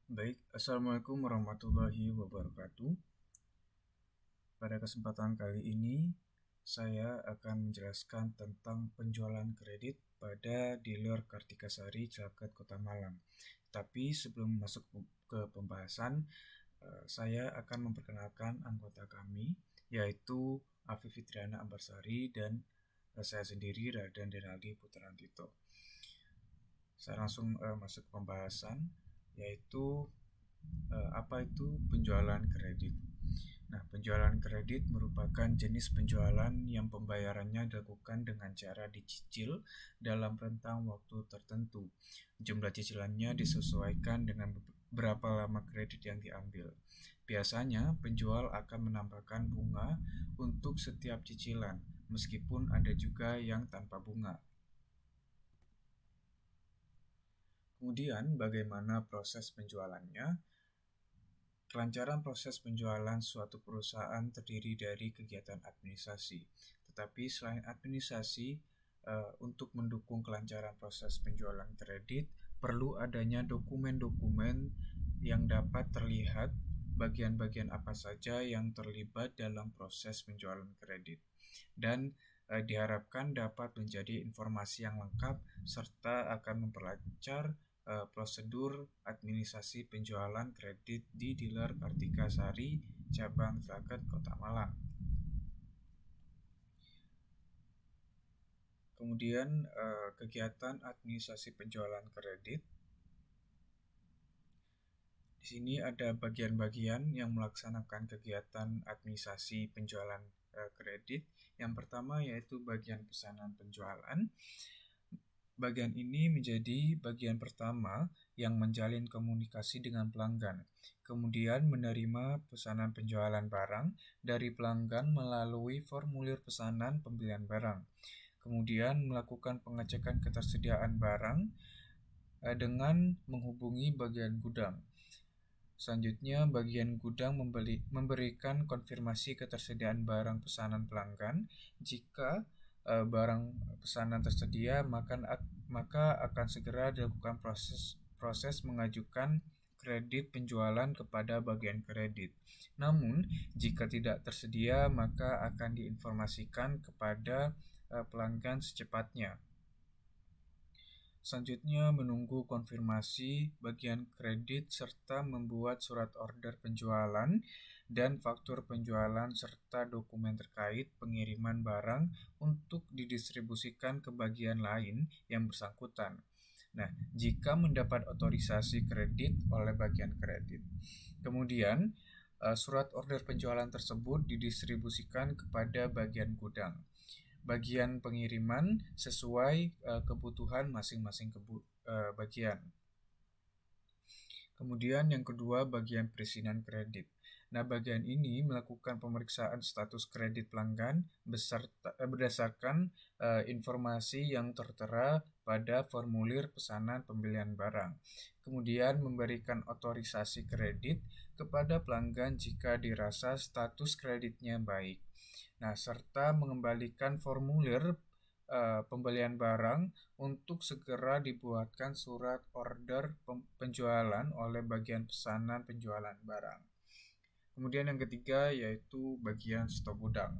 Baik, Assalamualaikum warahmatullahi wabarakatuh. Pada kesempatan kali ini, saya akan menjelaskan tentang penjualan kredit pada dealer Kartikasari Cilacap Kota Malang. Tapi sebelum masuk ke pembahasan, saya akan memperkenalkan anggota kami, yaitu Afif Fitriana Ambarsari dan saya sendiri, Raden Denaldi Putrantito. Saya langsung masuk ke pembahasan, yaitu apa itu penjualan kredit? Nah, penjualan kredit merupakan jenis penjualan yang pembayarannya dilakukan dengan cara dicicil dalam rentang waktu tertentu. Jumlah cicilannya disesuaikan dengan berapa lama kredit yang diambil. Biasanya, penjual akan menambahkan bunga untuk setiap cicilan, meskipun ada juga yang tanpa bunga. Kemudian, bagaimana proses penjualannya? Kelancaran proses penjualan suatu perusahaan terdiri dari kegiatan administrasi. Tetapi selain administrasi, untuk mendukung kelancaran proses penjualan kredit, perlu adanya dokumen-dokumen yang dapat terlihat bagian-bagian apa saja yang terlibat dalam proses penjualan kredit. Dan diharapkan dapat menjadi informasi yang lengkap serta akan memperlancar prosedur administrasi penjualan kredit di dealer Kartikasari cabang Cilacap Kota Malang. Kemudian kegiatan administrasi penjualan kredit. Di sini ada bagian-bagian yang melaksanakan kegiatan administrasi penjualan kredit. Yang pertama yaitu bagian pesanan penjualan. Bagian ini menjadi bagian pertama yang menjalin komunikasi dengan pelanggan, kemudian menerima pesanan penjualan barang dari pelanggan melalui formulir pesanan pembelian barang, kemudian melakukan pengecekan ketersediaan barang dengan menghubungi bagian gudang. Selanjutnya, bagian gudang memberikan konfirmasi ketersediaan barang pesanan pelanggan. Jika barang pesanan tersedia, maka akan segera dilakukan proses mengajukan kredit penjualan kepada bagian kredit. Namun, jika tidak tersedia, maka akan diinformasikan kepada pelanggan secepatnya. Selanjutnya, menunggu konfirmasi bagian kredit serta membuat surat order penjualan dan faktur penjualan serta dokumen terkait pengiriman barang untuk didistribusikan ke bagian lain yang bersangkutan. Nah, jika mendapat otorisasi kredit oleh bagian kredit. Kemudian, surat order penjualan tersebut didistribusikan kepada bagian gudang. Bagian pengiriman sesuai kebutuhan masing-masing bagian. Kemudian yang kedua, bagian perizinan kredit. Nah, bagian ini melakukan pemeriksaan status kredit pelanggan berdasarkan informasi yang tertera pada formulir pesanan pembelian barang. Kemudian memberikan otorisasi kredit kepada pelanggan jika dirasa status kreditnya baik. Nah, serta mengembalikan formulir pembelian barang untuk segera dibuatkan surat order penjualan oleh bagian pesanan penjualan barang. Kemudian yang ketiga yaitu bagian stok gudang.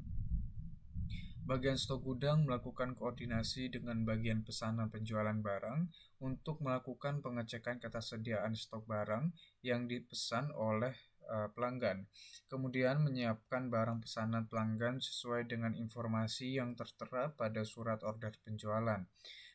Bagian stok gudang melakukan koordinasi dengan bagian pesanan penjualan barang untuk melakukan pengecekan ketersediaan stok barang yang dipesan oleh pelanggan. Kemudian menyiapkan barang pesanan pelanggan sesuai dengan informasi yang tertera pada surat order penjualan.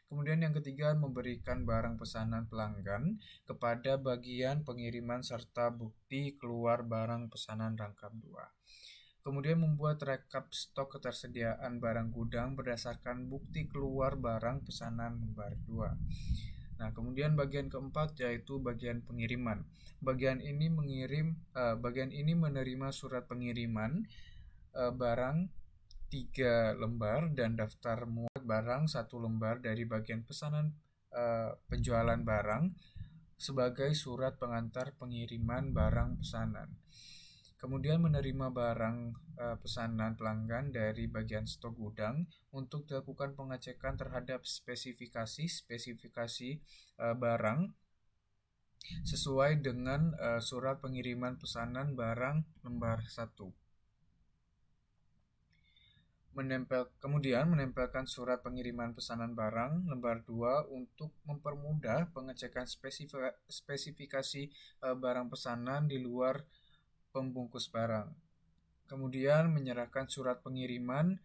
Kemudian yang ketiga, memberikan barang pesanan pelanggan kepada bagian pengiriman serta bukti keluar barang pesanan rangkap 2. Kemudian membuat rekap stok ketersediaan barang gudang berdasarkan bukti keluar barang pesanan lembar 2. Nah, kemudian bagian keempat yaitu bagian pengiriman. Bagian ini menerima surat pengiriman barang 3 lembar dan daftar muat barang 1 lembar dari bagian pesanan penjualan barang sebagai surat pengantar pengiriman barang pesanan. Kemudian menerima barang pesanan pelanggan dari bagian stok gudang untuk dilakukan pengecekan terhadap spesifikasi barang sesuai dengan surat pengiriman pesanan barang lembar 1. Kemudian menempelkan surat pengiriman pesanan barang lembar 2 untuk mempermudah pengecekan spesifikasi barang pesanan di luar pembungkus barang. Kemudian menyerahkan surat pengiriman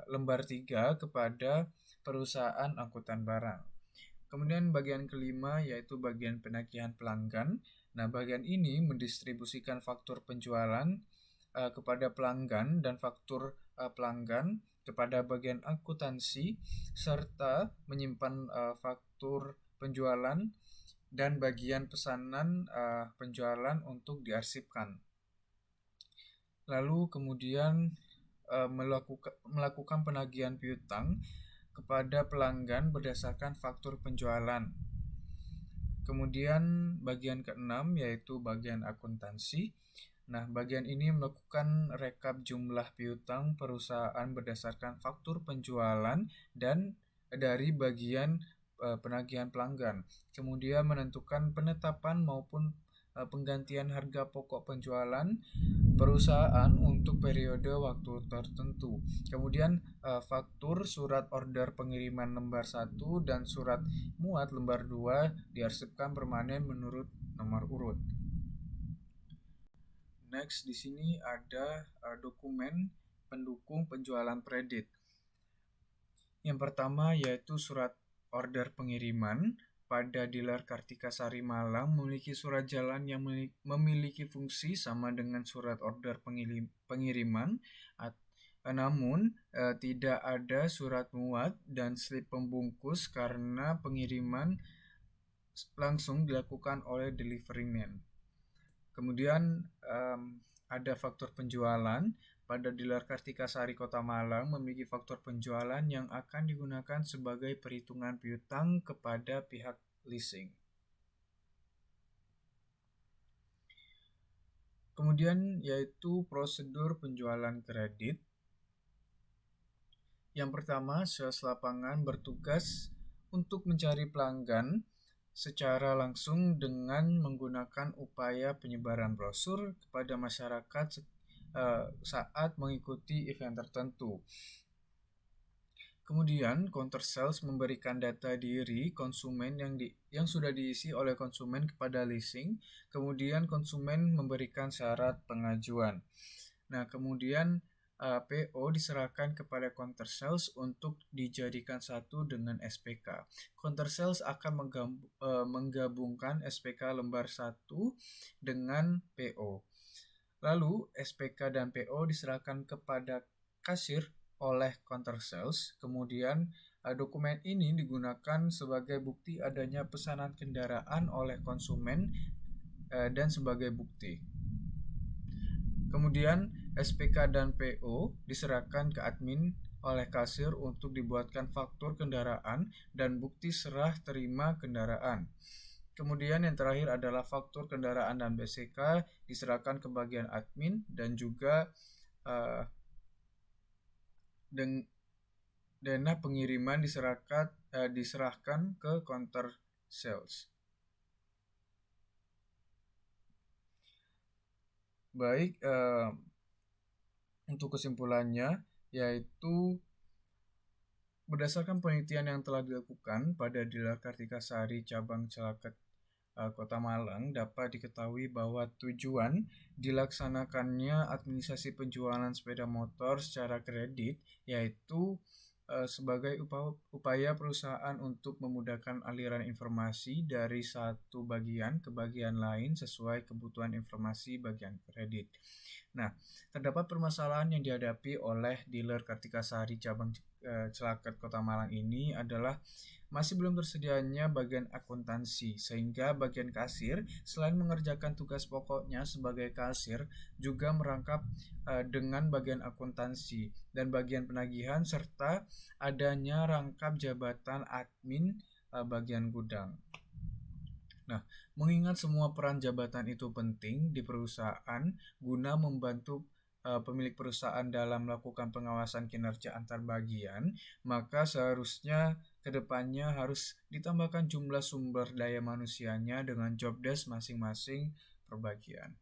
lembar 3 kepada perusahaan angkutan barang. Kemudian bagian kelima yaitu bagian penagihan pelanggan. Nah, bagian ini mendistribusikan faktur penjualan kepada pelanggan dan faktur pelanggan kepada bagian akuntansi serta menyimpan faktur penjualan dan bagian pesanan penjualan untuk diarsipkan. Lalu kemudian melakukan penagihan piutang kepada pelanggan berdasarkan faktur penjualan. Kemudian bagian keenam yaitu bagian akuntansi. Nah, bagian ini melakukan rekap jumlah piutang perusahaan berdasarkan faktur penjualan dan dari bagian penagihan pelanggan. Kemudian menentukan penetapan maupun penggantian harga pokok penjualan perusahaan untuk periode waktu tertentu. Kemudian faktur surat order pengiriman lembar 1 dan surat muat lembar 2 diarsipkan permanen menurut nomor urut. Next, di sini ada dokumen pendukung penjualan kredit. Yang pertama yaitu surat order pengiriman. Pada dealer Kartika Sari Malang memiliki surat jalan yang memiliki fungsi sama dengan surat order pengiriman, namun tidak ada surat muat dan slip pembungkus karena pengiriman langsung dilakukan oleh delivery man. Kemudian ada faktur penjualan. Pada dealer Kartika Sari Kota Malang memiliki faktur penjualan yang akan digunakan sebagai perhitungan piutang kepada pihak leasing. Kemudian yaitu prosedur penjualan kredit. Yang pertama, sales lapangan bertugas untuk mencari pelanggan secara langsung dengan menggunakan upaya penyebaran brosur kepada masyarakat saat mengikuti event tertentu. Kemudian, counter sales memberikan data diri konsumen yang sudah diisi oleh konsumen kepada leasing. Kemudian, konsumen memberikan syarat pengajuan. Nah, kemudian PO diserahkan kepada counter sales untuk dijadikan satu dengan SPK. Counter sales akan menggabungkan SPK lembar 1 dengan PO. Lalu, SPK dan PO diserahkan kepada kasir oleh counter sales. Kemudian dokumen ini digunakan sebagai bukti adanya pesanan kendaraan oleh konsumen dan sebagai bukti. Kemudian SPK dan PO diserahkan ke admin oleh kasir untuk dibuatkan faktur kendaraan dan bukti serah terima kendaraan. Kemudian yang terakhir adalah faktur kendaraan dan BCK diserahkan ke bagian admin dan juga dana pengiriman diserahkan ke counter sales. Baik, untuk kesimpulannya yaitu berdasarkan penelitian yang telah dilakukan pada dealer Kartika Sari cabang Celaket Kota Malang dapat diketahui bahwa tujuan dilaksanakannya administrasi penjualan sepeda motor secara kredit yaitu sebagai upaya perusahaan untuk memudahkan aliran informasi dari satu bagian ke bagian lain sesuai kebutuhan informasi bagian kredit. Nah, terdapat permasalahan yang dihadapi oleh dealer Kartika Sari cabang Celaket Kota Malang ini adalah masih belum tersedianya bagian akuntansi, sehingga bagian kasir selain mengerjakan tugas pokoknya sebagai kasir juga merangkap dengan bagian akuntansi dan bagian penagihan serta adanya rangkap jabatan admin bagian gudang. Nah, mengingat semua peran jabatan itu penting di perusahaan guna membantu pemilik perusahaan dalam melakukan pengawasan kinerja antar bagian, maka seharusnya Kedepannya harus ditambahkan jumlah sumber daya manusianya dengan job desk masing-masing perbagian.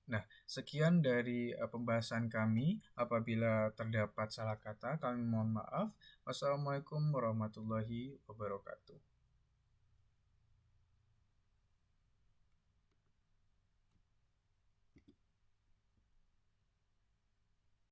Nah, sekian dari pembahasan kami. Apabila terdapat salah kata, kami mohon maaf. Wassalamualaikum warahmatullahi wabarakatuh.